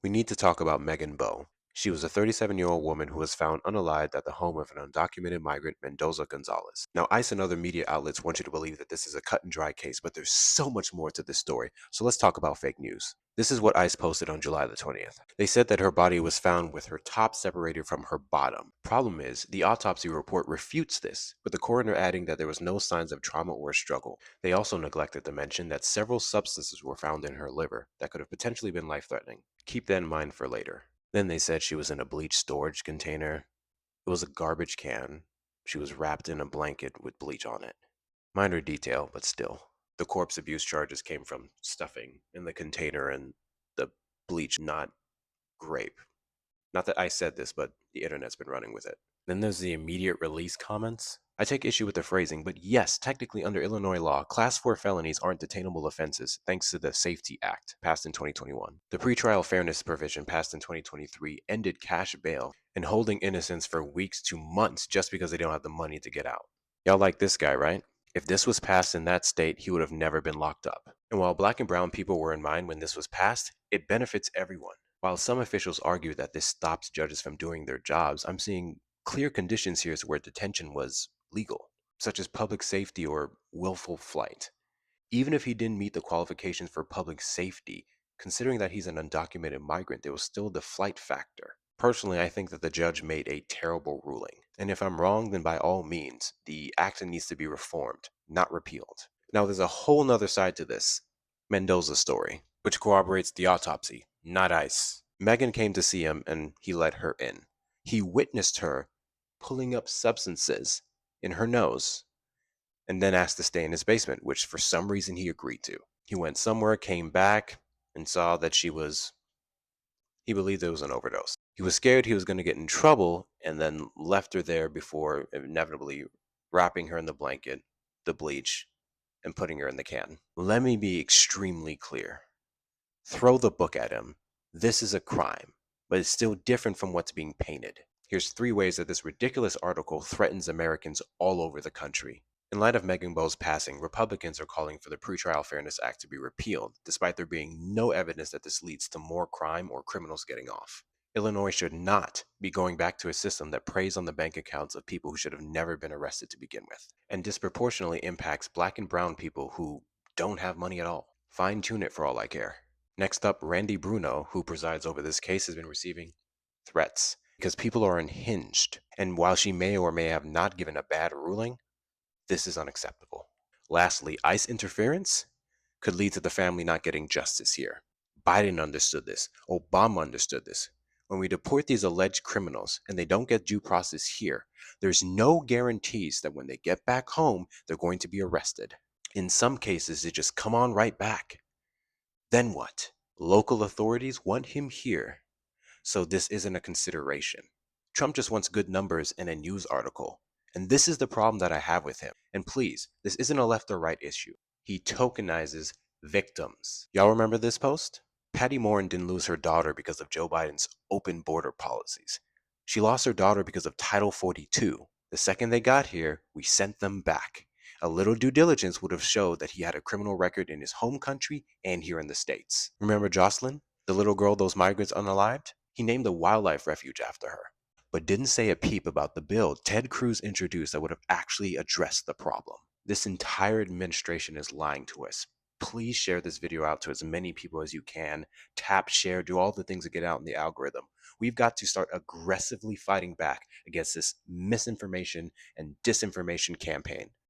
We need to talk about Megan Bowe. She was a 37-year-old woman who was found unalived at the home of an undocumented migrant, Mendoza Gonzalez. Now, ICE and other media outlets want you to believe that this is a cut and dry case, but there's so much more to this story. So let's talk about fake news. This is what ICE posted on July the 20th. They said that her body was found with her top separated from her bottom. Problem is, the autopsy report refutes this, with the coroner adding that there was no signs of trauma or struggle. They also neglected to mention that several substances were found in her liver that could have potentially been life-threatening. Keep that in mind for later. Then they said she was in a bleach storage container. It was a garbage can. She was wrapped in a blanket with bleach on it. Minor detail, but still. The corpse abuse charges came from stuffing in the container and the bleach, not grape. Not that I said this, but the internet's been running with it. Then there's the immediate release comments. I take issue with the phrasing, but yes, technically under Illinois law, Class 4 felonies aren't detainable offenses thanks to the Safety Act, passed in 2021. The pretrial fairness provision, passed in 2023, ended cash bail and holding innocents for weeks to months just because they don't have the money to get out. Y'all like this guy, right? If this was passed in that state, he would have never been locked up. And while black and brown people were in mind when this was passed, it benefits everyone. While some officials argue that this stops judges from doing their jobs, I'm seeing clear conditions here where detention was legal, such as public safety or willful flight. Even if he didn't meet the qualifications for public safety, considering that he's an undocumented migrant, there was still the flight factor. Personally, I think that the judge made a terrible ruling. And if I'm wrong, then by all means, the act needs to be reformed, not repealed. Now, there's a whole nother side to this Mendoza's story, which corroborates the autopsy, not ICE. Megan came to see him and he let her in. He witnessed her pulling up substances in her nose and then asked to stay in his basement, which for some reason he agreed to. He went somewhere, came back, and saw that he believed it was an overdose. He was scared he was going to get in trouble and then left her there before inevitably wrapping her in the blanket, the bleach, and putting her in the can. Let me be extremely clear. Throw the book at him. This is a crime, but it's still different from what's being painted. Here's 3 ways that this ridiculous article threatens Americans all over the country. In light of Megan Bowe's passing, Republicans are calling for the Pretrial Fairness Act to be repealed, despite there being no evidence that this leads to more crime or criminals getting off. Illinois should not be going back to a system that preys on the bank accounts of people who should have never been arrested to begin with, and disproportionately impacts black and brown people who don't have money at all. Fine tune it for all I care. Next up, Randy Bruno, who presides over this case, has been receiving threats because people are unhinged, and while she may or may have not given a bad ruling, this is unacceptable. Lastly, ICE interference could lead to the family not getting justice here. Biden understood this. Obama understood this. When we deport these alleged criminals and they don't get due process here, there's no guarantees that when they get back home, they're going to be arrested. In some cases, they just come on right back. Then what? Local authorities want him here, so this isn't a consideration. Trump just wants good numbers in a news article. And this is the problem that I have with him. And please, this isn't a left or right issue. He tokenizes victims. Y'all remember this post? Patty Morin didn't lose her daughter because of Joe Biden's open border policies. She lost her daughter because of Title 42. The second they got here, we sent them back. A little due diligence would have showed that he had a criminal record in his home country and here in the States. Remember Jocelyn, the little girl those migrants unalived? He named a wildlife refuge after her, but didn't say a peep about the bill Ted Cruz introduced that would have actually addressed the problem. This entire administration is lying to us. Please share this video out to as many people as you can. Tap, share, do all the things that get out in the algorithm. We've got to start aggressively fighting back against this misinformation and disinformation campaign.